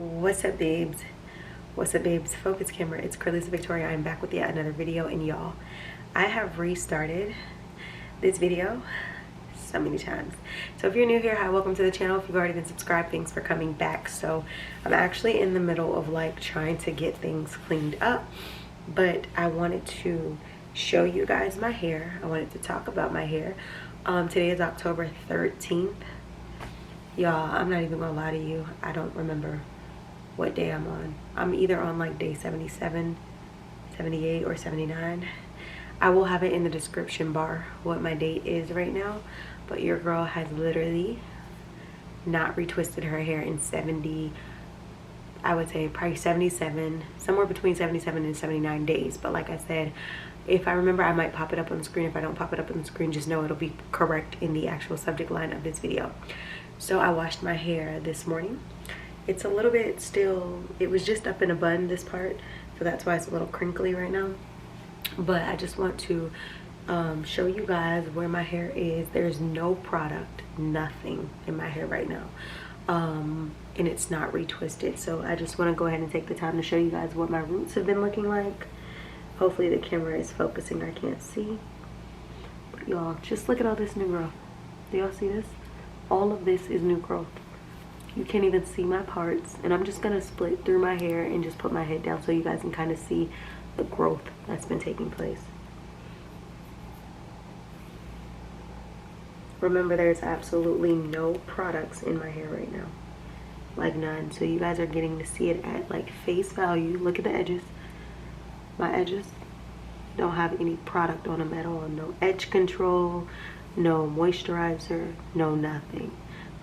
What's up, babes? What's up, babes? Focus camera. It's Curly's Victoria. I'm back with yet another video, and y'all, I have restarted this video so many times. So if you're new here, hi, welcome to the channel. If you've already been subscribed, thanks for coming back. So I'm actually in the middle of like trying to get things cleaned up, but I wanted to show you guys my hair. I wanted to talk about my hair. Today is October 13th. Y'all, I'm not even gonna lie to you, I don't remember what day I'm on. I'm either on like day 77, 78, or 79. I will have it in the description bar what my date is right now, but your girl has literally not retwisted her hair in 70, I would say probably 77, somewhere between 77 and 79 days. But like I said, if I remember, I might pop it up on the screen. If I don't pop it up on the screen, just know it'll be correct in the actual subject line of this video. So I washed my hair this morning. It's a little bit still, it was just up in a bun, this part, so that's why it's a little crinkly right now. But I just want to show you guys where my hair is. There's no product, nothing in my hair right now, and it's not retwisted. So I just want to go ahead and take the time to show you guys what my roots have been looking like. Hopefully the camera is focusing, I can't see, but y'all, just look at all this new growth. Do y'all see this? All of this is new growth. You can't even see my parts, and I'm just gonna split through my hair and just put my head down so you guys can kind of see the growth that's been taking place. Remember, there's absolutely no products in my hair right now, like none. So you guys are getting to see it at like face value. Look at the edges. My edges don't have any product on them at all. No edge control, no moisturizer, no nothing.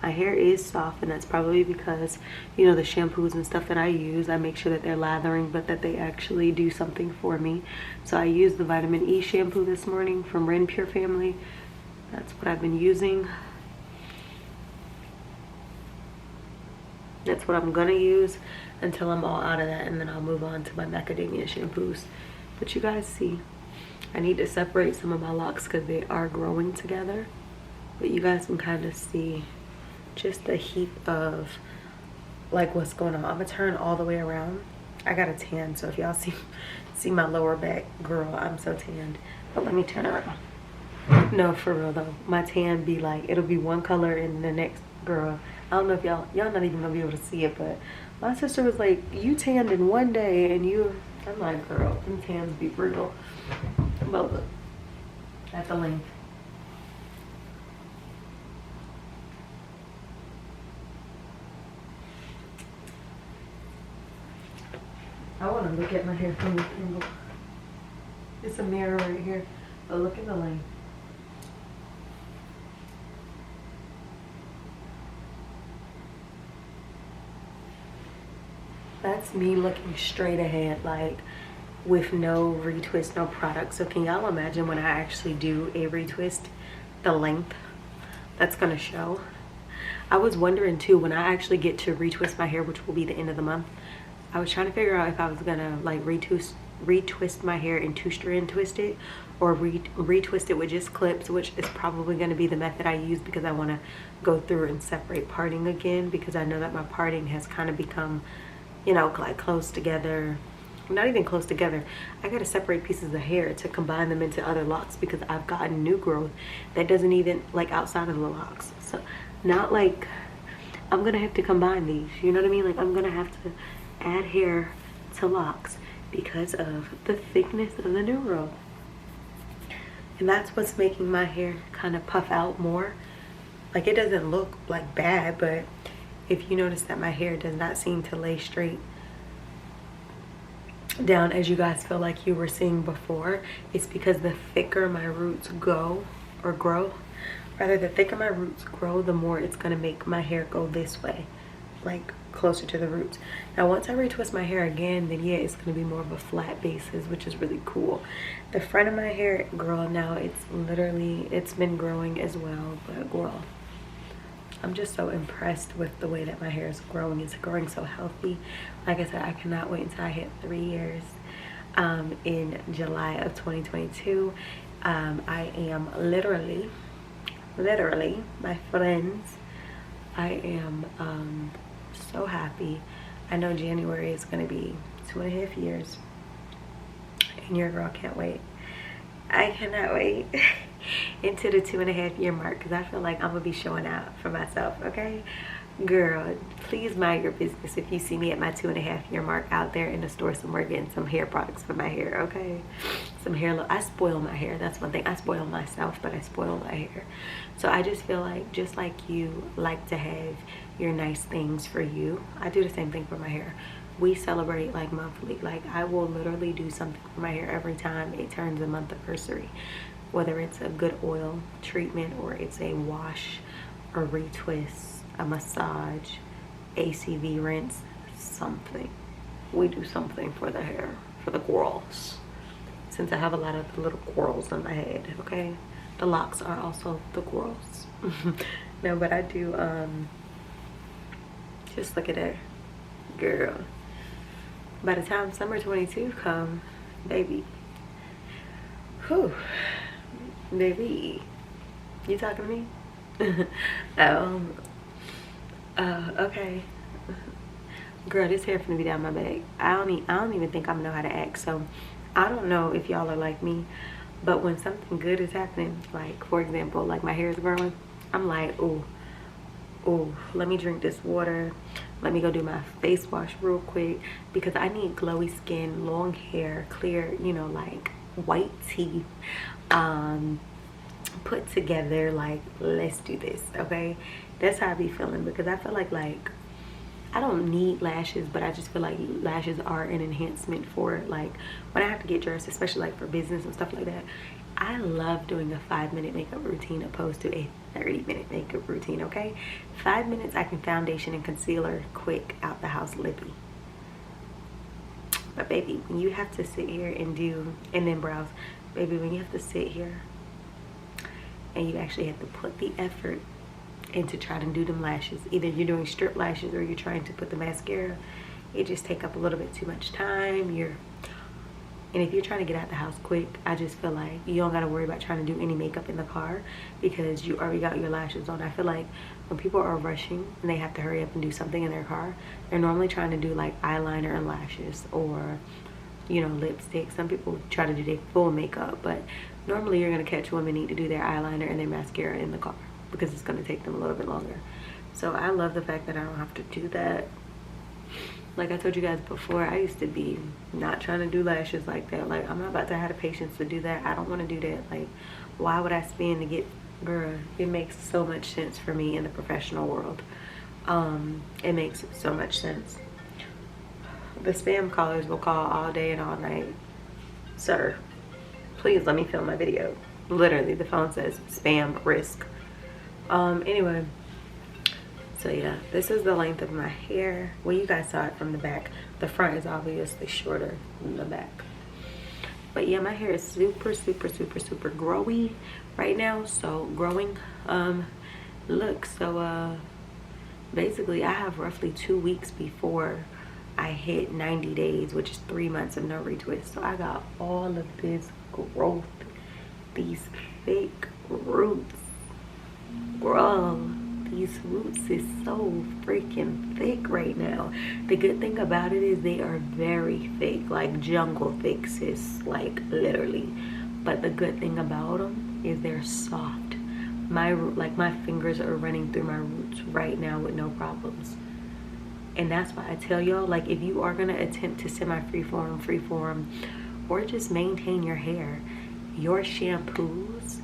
My hair is soft, and that's probably because, you know, the shampoos and stuff that I use, I make sure that they're lathering, but that they actually do something for me. So I used the vitamin E shampoo this morning from Ren Pure Family. That's what I've been using. That's what I'm gonna use until I'm all out of that, and then I'll move on to my macadamia shampoos. But you guys see, I need to separate some of my locks because they are growing together. But you guys can kind of see just a heap of like what's going on. I'm gonna turn all the way around. I got a tan, so if y'all see my lower back, girl, I'm so tanned. But let me turn around. No, for real though, my tan be like, it'll be one color and the next, girl, I don't know if y'all not even gonna be able to see it, but my sister was like, you tanned in one day and I'm like, girl, them tans be brutal. But look at the length. I want to look at my hair from this angle. It's a mirror right here, but look at the length. That's me looking straight ahead, like with no retwist, no product. So can y'all imagine when I actually do a retwist, the length that's gonna show? I was wondering too, when I actually get to retwist my hair, which will be the end of the month, I was trying to figure out if I was gonna like retwist my hair and two-strand twist it, or retwist it with just clips, which is probably gonna be the method I use because I wanna go through and separate parting again, because I know that my parting has kind of become, you know, like close together. Not even close together. I gotta separate pieces of hair to combine them into other locks because I've gotten new growth that doesn't even like outside of the locks. So not like I'm gonna have to combine these, you know what I mean? Like I'm gonna have to add hair to locks because of the thickness of the new growth. And that's what's making my hair kind of puff out more. Like it doesn't look like bad, but if you notice that my hair does not seem to lay straight down as you guys feel like you were seeing before, it's because the thicker my roots go or grow, rather the thicker my roots grow, the more it's gonna make my hair go this way, like closer to the roots. Now once I retwist my hair again, then yeah, it's gonna be more of a flat basis, which is really cool. The front of my hair, girl, now it's been growing as well, but girl, I'm just so impressed with the way that my hair is growing. It's growing so healthy. Like I said, I cannot wait until I hit 3 years in July of 2022. I am literally, my friends, I am so happy. I know January is going to be 2.5 years, and your girl can't wait. I cannot wait into the 2.5 year mark, because I feel like I'm gonna be showing out for myself. Okay, girl, please mind your business if you see me at my 2.5 year mark out there in the store somewhere getting some hair products for my hair. Okay, some hair. I spoil my hair. That's one thing. I spoil myself, but I spoil my hair. So I just feel like, just like you like to have your nice things for you, I do the same thing for my hair. We celebrate like monthly. Like, I will literally do something for my hair every time it turns a month anniversary, whether it's a good oil treatment or it's a wash, a retwist, a massage, ACV rinse, something. We do something for the hair, for the girls, since I have a lot of little girls on my head. Okay, the locks are also the girls. No, but I do. Just look at that, girl. By the time summer 22 come, baby, whew, baby, you talking to me? Okay, girl, this hair finna be down my back. I don't even think I'm gonna know how to act. So I don't know if y'all are like me, but when something good is happening, like for example, like my hair is growing, I'm like, oh, let me drink this water. Let me go do my face wash real quick, because I need glowy skin, long hair, clear, you know, like white teeth, put together. Like, let's do this. Okay, that's how I be feeling, because I feel like I don't need lashes, but I just feel like lashes are an enhancement for, like, when I have to get dressed, especially like for business and stuff like that. I love doing a 5-minute makeup routine opposed to a 30-minute makeup routine. Okay, 5 minutes I can foundation and concealer quick, out the house, lippy. But baby, when you have to sit here and then brows, baby, when you have to sit here and you actually have to put the effort into trying to do them lashes, either you're doing strip lashes or you're trying to put the mascara, it just take up a little bit too much time. And if you're trying to get out the house quick, I just feel like you don't got to worry about trying to do any makeup in the car, because you already got your lashes on. I feel like when people are rushing and they have to hurry up and do something in their car, they're normally trying to do like eyeliner and lashes, or, you know, lipstick. Some people try to do their full makeup, but normally you're going to catch women need to do their eyeliner and their mascara in the car, because it's going to take them a little bit longer. So I love the fact that I don't have to do that. Like I told you guys before, I used to be not trying to do lashes like that. Like, I'm not about to have the patience to do that. I don't want to do that. Like, why would I spend to get, girl, it makes so much sense for me in the professional world. It makes so much sense. The spam callers will call all day and all night. Sir, please let me film my video. Literally, the phone says spam risk. Anyway, so yeah, this is the length of my hair. Well, you guys saw it from the back. The front is obviously shorter than the back. But yeah, my hair is super growy right now. So growing, look, so basically I have roughly 2 weeks before I hit 90 days, which is 3 months of no retwist. So I got all of this growth, these thick roots. Girl, these roots is so freaking thick right now. The good thing about it is they are very thick, like jungle thick, sis, like literally. But the good thing about them is they're soft. My fingers are running through my roots right now with no problems. And that's why I tell y'all, like, if you are gonna attempt to freeform, or just maintain your hair, your shampoos,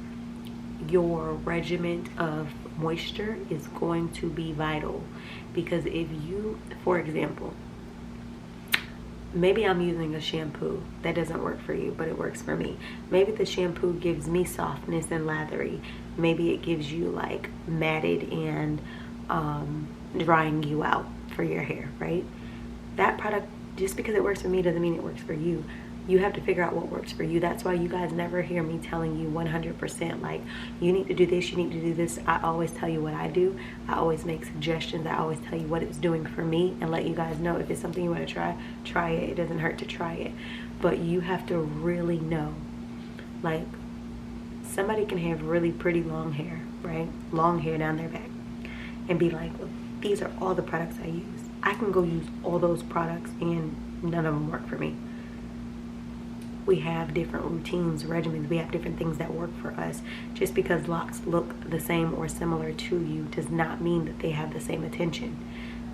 your regimen of moisture is going to be vital. Because if you, for example, maybe I'm using a shampoo that doesn't work for you, but it works for me. Maybe the shampoo gives me softness and lathery. Maybe it gives you like matted and drying you out for your hair, right? That product, just because it works for me doesn't mean it works for you. You have to figure out what works for you. That's why you guys never hear me telling you 100% like, you need to do this, you need to do this. I always tell you what I do. I always make suggestions. I always tell you what it's doing for me and let you guys know if it's something you want to try it. It doesn't hurt to try it. But you have to really know. Like, somebody can have really pretty long hair, right? Long hair down their back, and be like, well, these are all the products I use. I can go use all those products and none of them work for me. We have different routines, regimens, we have different things that work for us. Just because locks look the same or similar to you does not mean that they have the same attention.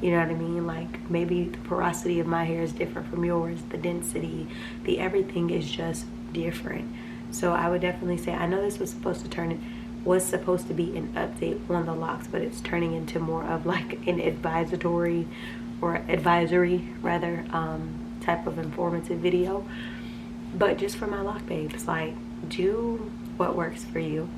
You know what I mean? Like, maybe the porosity of my hair is different from yours, the density, the everything is just different. So I would definitely say, I know this was supposed to be an update on the locks, but it's turning into more of like an advisory rather, type of informative video. But just for my lock babes, like, do what works for you.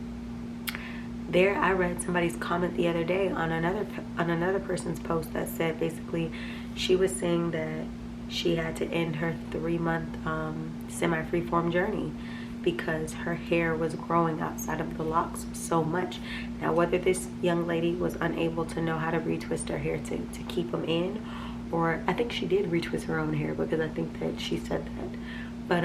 There, I read somebody's comment the other day on another person's post that said basically she was saying that she had to end her 3-month semi-freeform journey because her hair was growing outside of the locks so much. Now, whether this young lady was unable to know how to retwist her hair to keep them in, or I think she did retwist her own hair, because I think that she said that. But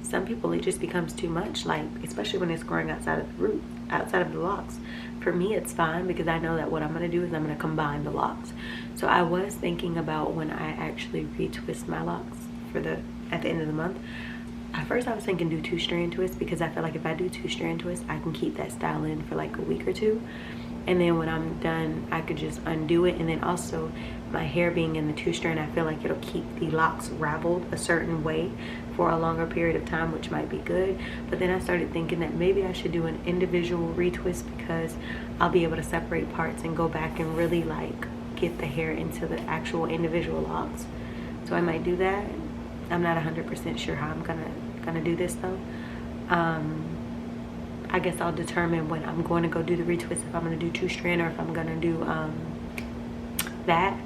some people, it just becomes too much, like, especially when it's growing outside of the root, outside of the locks. For me, it's fine because I know that what I'm going to do is I'm going to combine the locks. So I was thinking about when I actually retwist my locks at the end of the month. At first I was thinking do 2-strand twist, because I feel like if I do 2-strand twist, I can keep that style in for like a week or two. And then when I'm done, I could just undo it. And then also my hair being in the 2-strand, I feel like it'll keep the locks raveled a certain way for a longer period of time, which might be good. But then I started thinking that maybe I should do an individual retwist, because I'll be able to separate parts and go back and really like get the hair into the actual individual locks. So I might do that. I'm not 100% sure how I'm gonna do this though. I guess I'll determine when I'm going to go do the retwist, if I'm going to do 2-strand or if I'm going to do that.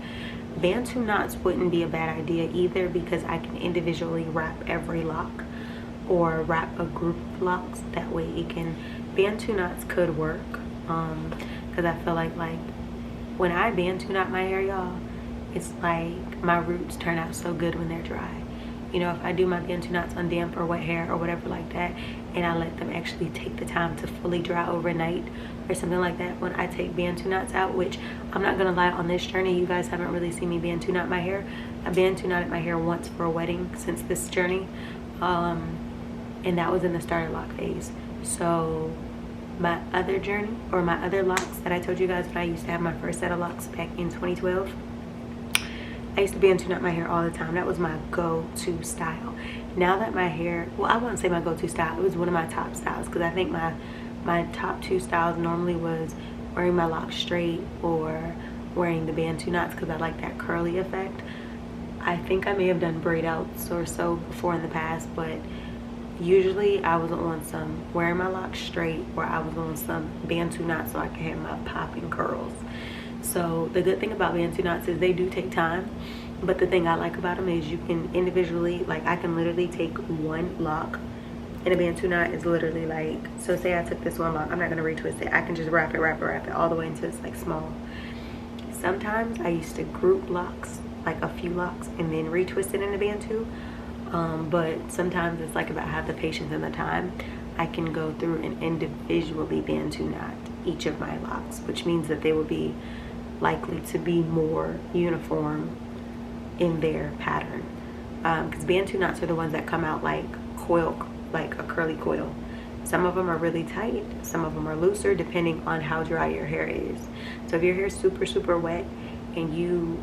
Bantu knots wouldn't be a bad idea either, because I can individually wrap every lock or wrap a group of locks. That way it can, Bantu knots could work, because I feel like when I Bantu knot my hair, y'all, it's like my roots turn out so good when they're dry. You know, if I do my Bantu knots on damp or wet hair or whatever like that, and I let them actually take the time to fully dry overnight or something like that, when I take Bantu knots out, which I'm not gonna lie, on this journey you guys haven't really seen me Bantu knot my hair. I Bantu knotted my hair once for a wedding since this journey, and that was in the starter lock phase. So my other journey, or my other locks that I told you guys when I used to have my first set of locks back in 2012, I used to Bantu knot my hair all the time. That was my go-to style. Now that my hair, well, I wouldn't say my go-to style, it was one of my top styles, because I think my top 2 styles normally was wearing my locks straight or wearing the Bantu knots, because I like that curly effect. I think I may have done braid outs or so before in the past, but usually I was on some wearing my locks straight, or I was on some Bantu knots so I could have my popping curls. So the good thing about Bantu knots is they do take time, but the thing I like about them is you can individually, like, I can literally take one lock, and a Bantu knot is literally like, so say I took this one lock, I'm not gonna retwist it, I can just wrap it all the way until it's like small. Sometimes I used to group locks, like a few locks, and then retwist it in a Bantu, but sometimes it's like, if I have the patience and the time, I can go through and individually Bantu knot each of my locks, which means that they will be likely to be more uniform in their pattern, because Bantu knots are the ones that come out like coil, like a curly coil. Some of them are really tight, some of them are looser, depending on how dry your hair is. So if your hair is super wet and you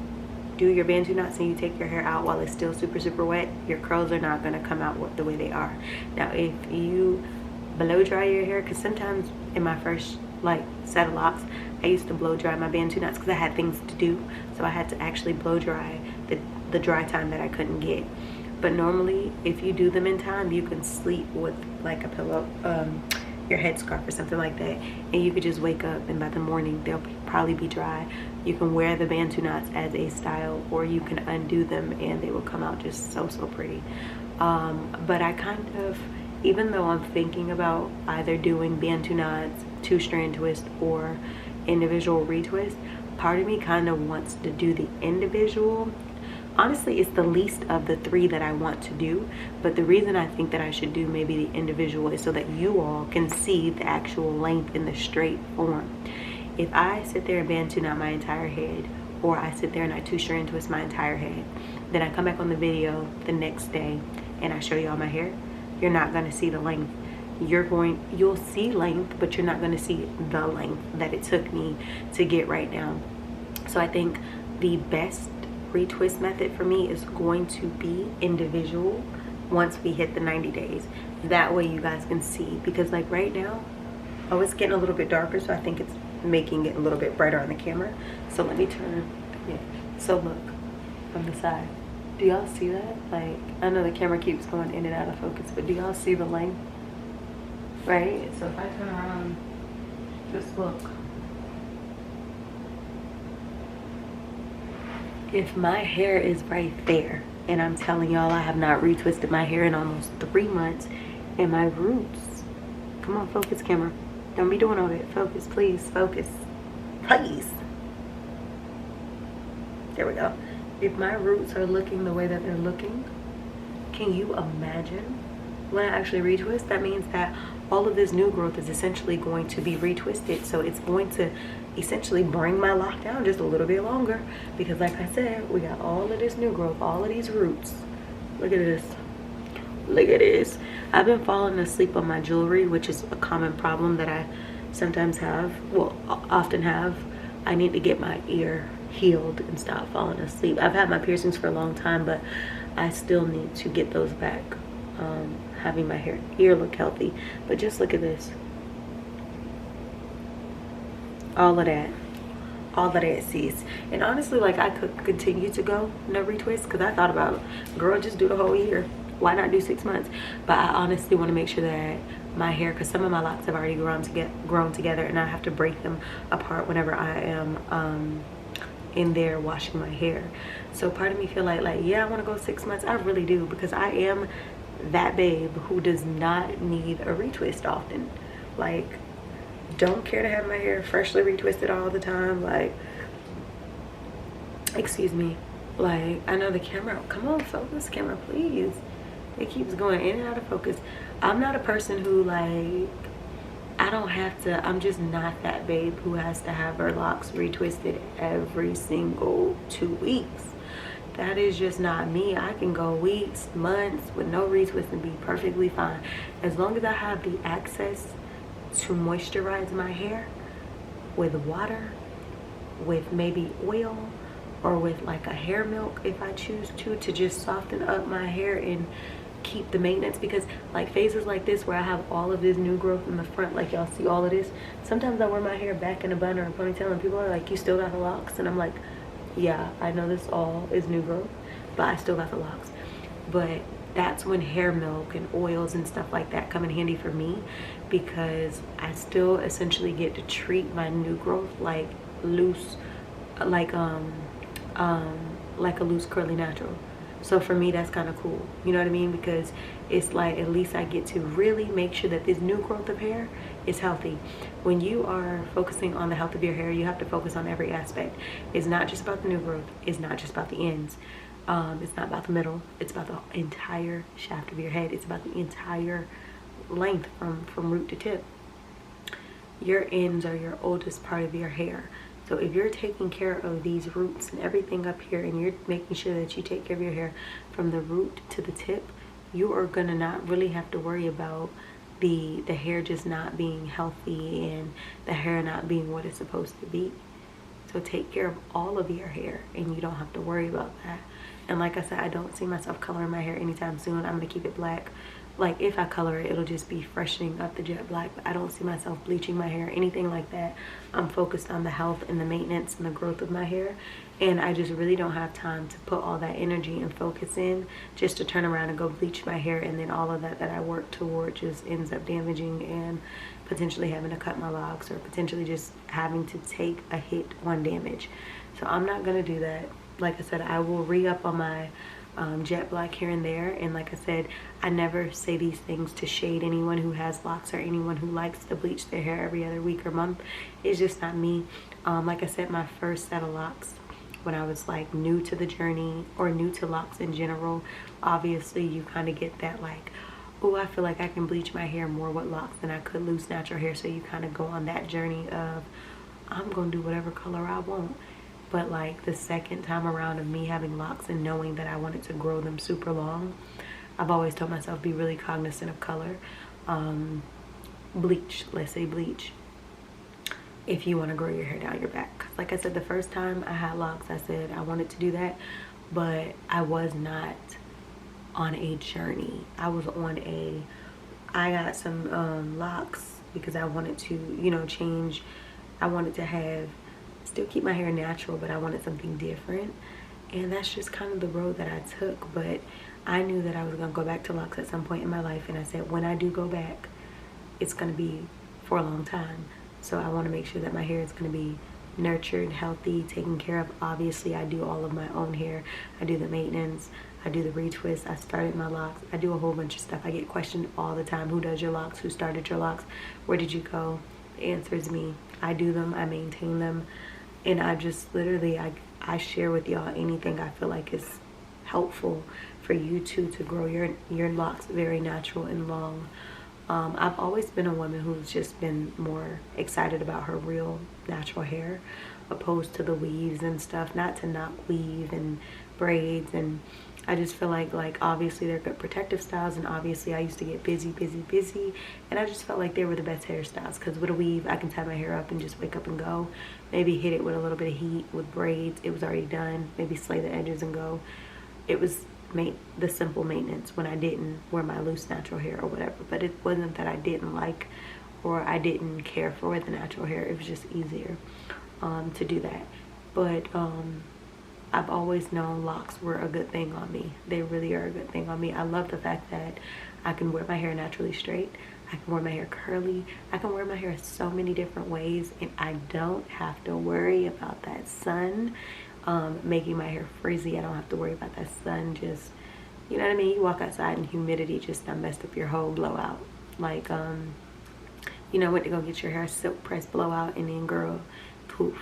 do your Bantu knots and you take your hair out while it's still super wet, your curls are not going to come out the way they are. Now if you blow dry your hair, because sometimes in my first like set of locks, I used to blow dry my Bantu knots because I had things to do, so I had to actually blow dry the dry time that I couldn't get. But normally if you do them in time, you can sleep with like a pillow, your headscarf or something like that, and you could just wake up and by the morning they'll probably be dry. You can wear the Bantu knots as a style, or you can undo them and they will come out just so pretty. But I kind of, even though I'm thinking about either doing Bantu knots, 2-strand twist, or individual retwist, part of me kind of wants to do the individual. Honestly, it's the least of the 3 that I want to do, but the reason I think that I should do maybe the individual is so that you all can see the actual length in the straight form. If I sit there and Bantu knot my entire head, or I sit there and I twisher and twist my entire head. Then I come back on the video the next day and I show y'all my hair. You're not gonna see the length. You'll see length, but you're not gonna see the length that it took me to get right now. So I think the best retwist method for me is going to be individual once we hit the 90 days. That way you guys can see, because like right now, oh, it's getting a little bit darker, so I think it's making it a little bit brighter on the camera. So let me turn, yeah. So look, from the side. Do y'all see that? Like, I know the camera keeps going in and out of focus, but do y'all see the length? Right? So if I turn around, just look. If my hair is right there, and I'm telling y'all I have not retwisted my hair in almost 3 months, and my roots, come on, focus camera. Don't be doing all that. Focus, please, focus. Please. There we go. If my roots are looking the way that they're looking, can you imagine when I actually retwist? That means that all of this new growth is essentially going to be retwisted. So it's going to essentially bring my lock down just a little bit longer, because like I said, we got all of this new growth, all of these roots. Look at this. Look at this. I've been falling asleep on my jewelry, which is a common problem that I sometimes have, well, often have. I need to get my ear healed and stop falling asleep. I've had my piercings for a long time, but I still need to get those back. Having my ear look healthy. But just look at this. All of that sis. And honestly, like, I could continue to go no retwist, because I thought about, girl, just do the whole year. Why not do 6 months? But I honestly want to make sure that my hair, because some of my locks have already grown together, and I have to break them apart whenever I am in there washing my hair. So part of me feel like yeah, I want to go 6 months. I really do, because I am that babe who does not need a retwist often. Like, don't care to have my hair freshly retwisted all the time. Like, excuse me, like, I know the camera, come on, focus camera, please. It keeps going in and out of focus. I'm not a person who, like, I don't have to, I'm just not that babe who has to have her locks retwisted every single 2 weeks. That is just not me. I can go weeks, months with no retwist and be perfectly fine. As long as I have the access to moisturize my hair with water, with maybe oil, or with like a hair milk if I choose to just soften up my hair and keep the maintenance. Because like phases like this where I have all of this new growth in the front, like y'all see all of this, sometimes I wear my hair back in a bun or a ponytail and people are like, you still got the locks? And I'm like, yeah, I know this all is new growth, but I still got the locks. But that's when hair milk and oils and stuff like that come in handy for me, because I still essentially get to treat my new growth like loose, like a loose curly natural. So for me, that's kind of cool, you know what I mean? Because it's like, at least I get to really make sure that this new growth of hair is healthy. When you are focusing on the health of your hair, you have to focus on every aspect. It's not just about the new growth. It's not just about the ends. It's not about the middle. It's about the entire shaft of your head. It's about the entire length from root to tip. Your ends are your oldest part of your hair. So if you're taking care of these roots and everything up here, and you're making sure that you take care of your hair from the root to the tip, you are gonna not really have to worry about the hair just not being healthy and the hair not being what it's supposed to be. So take care of all of your hair and you don't have to worry about that. And like I said, I don't see myself coloring my hair anytime soon. I'm gonna keep it black. Like, if I color it, it'll just be freshening up the jet black. But I don't see myself bleaching my hair, anything like that. I'm focused on the health and the maintenance and the growth of my hair. And I just really don't have time to put all that energy and focus in just to turn around and go bleach my hair. And then all of that I work toward just ends up damaging and potentially having to cut my locks, or potentially just having to take a hit on damage. So I'm not gonna do that. Like I said, I will re-up on my jet black here and there. And like I said, I never say these things to shade anyone who has locks or anyone who likes to bleach their hair every other week or month. It's just not me. Like I said, my first set of locks, when I was like new to the journey or new to locks in general, obviously you kind of get that like, oh, I feel like I can bleach my hair more with locks than I could loose natural hair. So you kind of go on that journey of, I'm gonna do whatever color I want. but like the second time around of me having locks and knowing that I wanted to grow them super long, I've always told myself be really cognizant of color. Bleach, let's say bleach, if you want to grow your hair down your back. Like I said, the first time I had locks, I said I wanted to do that, but I was not on a journey. I got some locks because I wanted to, you know, change. I wanted to still keep my hair natural, but I wanted something different. And that's just kind of the road that I took. But I knew that I was going to go back to locks at some point in my life. And I said, when I do go back, it's going to be for a long time. So I want to make sure that my hair is going to be nurtured, healthy, taken care of. Obviously, I do all of my own hair. I do the maintenance. I do the retwist. I started my locks. I do a whole bunch of stuff. I get questioned all the time. Who does your locks? Who started your locks? Where did you go? The answer is me. I do them. I maintain them. And I just literally, I share with y'all anything I feel like is helpful for you to grow your locks very natural and long. I've always been a woman who's just been more excited about her real natural hair opposed to the weaves and stuff. Not to not weave and braids, and I just feel like obviously they're good protective styles, and obviously I used to get busy, and I just felt like they were the best hairstyles, because with a weave I can tie my hair up and just wake up and go. Maybe hit it with a little bit of heat. With braids, it was already done. Maybe slay the edges and go. It was the simple maintenance when I didn't wear my loose natural hair or whatever. But it wasn't that I didn't like or I didn't care for the natural hair. It was just easier to do that. But I've always known locks were a good thing on me. They really are a good thing on me. I love the fact that I can wear my hair naturally straight. I can wear my hair curly. I can wear my hair so many different ways, and I don't have to worry about that sun making my hair frizzy. I don't have to worry about that sun just, you know what I mean? You walk outside and humidity just done messed up your whole blowout. Like, you know, went to go get your hair silk press blowout, and then girl, poof.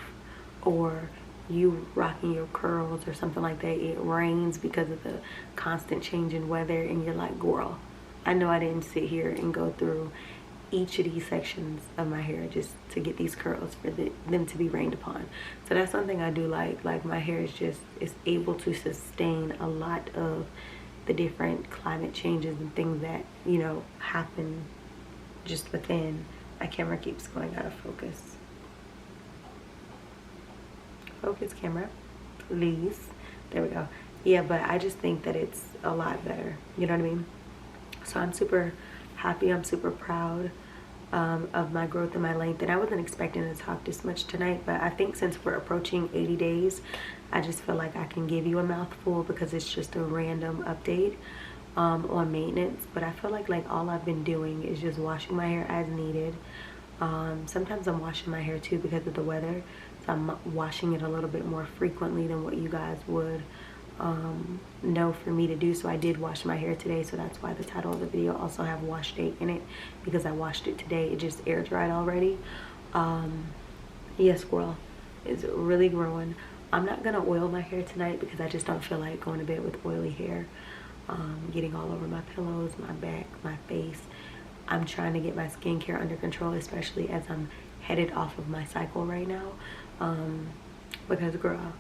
Or you rocking your curls or something like that, it rains because of the constant change in weather, and you're like, girl, I know I didn't sit here and go through each of these sections of my hair just to get these curls for them to be rained upon. So that's something I do like my hair is able to sustain a lot of the different climate changes and things that, you know, happen just within. My camera keeps going out of focus. Focus, camera, please. There we go. Yeah, but I just think that it's a lot better, you know what I mean? So I'm super happy, I'm super proud of my growth and my length, and I wasn't expecting to talk this much tonight, but I think since we're approaching 80 days, I just feel like I can give you a mouthful because it's just a random update on maintenance. But I feel like all I've been doing is just washing my hair as needed. Sometimes I'm washing my hair too because of the weather, so I'm washing it a little bit more frequently than what you guys would know for me to do. So I did wash my hair today, so that's why the title of the video also have wash date in it, because I washed it today. It just air dried already. Yes, squirrel is really growing. I'm not gonna oil my hair tonight because I just don't feel like going to bed with oily hair getting all over my pillows, my back, my face. I'm trying to get my skincare under control, especially as I'm headed off of my cycle right now, because girl,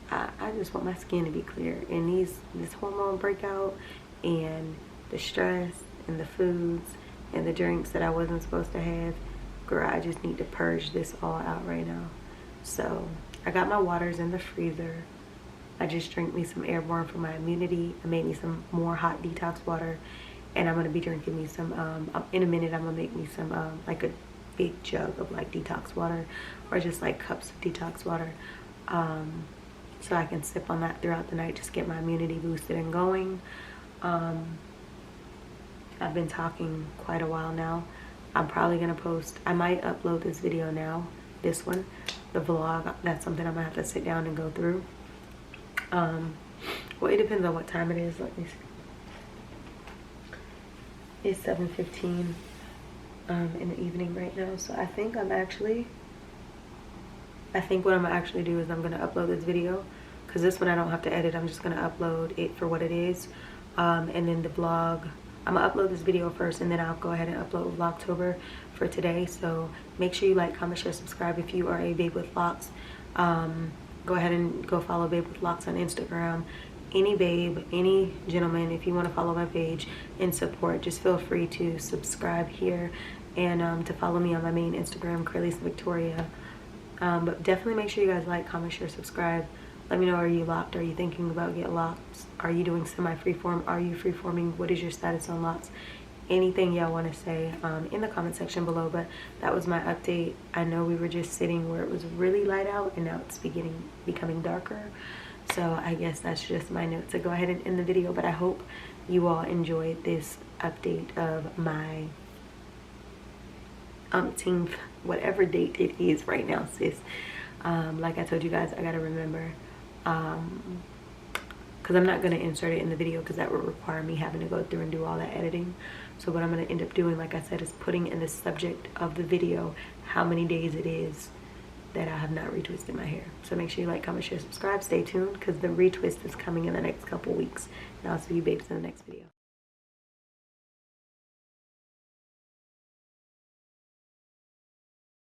I just want my skin to be clear. And this hormone breakout and the stress and the foods and the drinks that I wasn't supposed to have, girl, I just need to purge this all out right now. So I got my waters in the freezer. I just drank me some Airborne for my immunity. I made me some more hot detox water, and I'm gonna be drinking me some in a minute. I'm gonna make me some like a big jug of like detox water, or just like cups of detox water, so I can sip on that throughout the night, just get my immunity boosted and going. I've been talking quite a while now. I'm probably gonna post, I might upload this video now, this one, the vlog. That's something I'm gonna have to sit down and go through. Well, it depends on what time it is. Let me see. It's 7:15 in the evening right now, so I think what I'm actually do is I'm gonna upload this video, because this one I don't have to edit. I'm just gonna upload it for what it is, and then the vlog, I'm gonna upload this video first, and then I'll go ahead and upload Vlogtober for today. So make sure you like, comment, share, subscribe if you are a babe with locks. go ahead and go follow Babe with Locks on Instagram. Any babe, any gentleman, if you want to follow my page and support, just feel free to subscribe here and to follow me on my main Instagram, Curly's Victoria. But definitely make sure you guys like, comment, share, subscribe. Let me know, are you locked? Are you thinking about getting locked? Are you doing semi-freeform? Are you freeforming? What is your status on locks? Anything y'all want to say in the comment section below. But that was my update. I know we were just sitting where it was really light out and now it's becoming darker. So I guess that's just my note to go ahead and end the video. But I hope you all enjoyed this update of my umpteenth, whatever date it is right now, sis. Like I told you guys, I gotta remember, because I'm not gonna insert it in the video because that would require me having to go through and do all that editing. So what I'm gonna end up doing, like I said, is putting in the subject of the video how many days it is that I have not retwisted my hair. So make sure you like, comment, share, subscribe, stay tuned, because the retwist is coming in the next couple weeks. And I'll see you babes in the next video.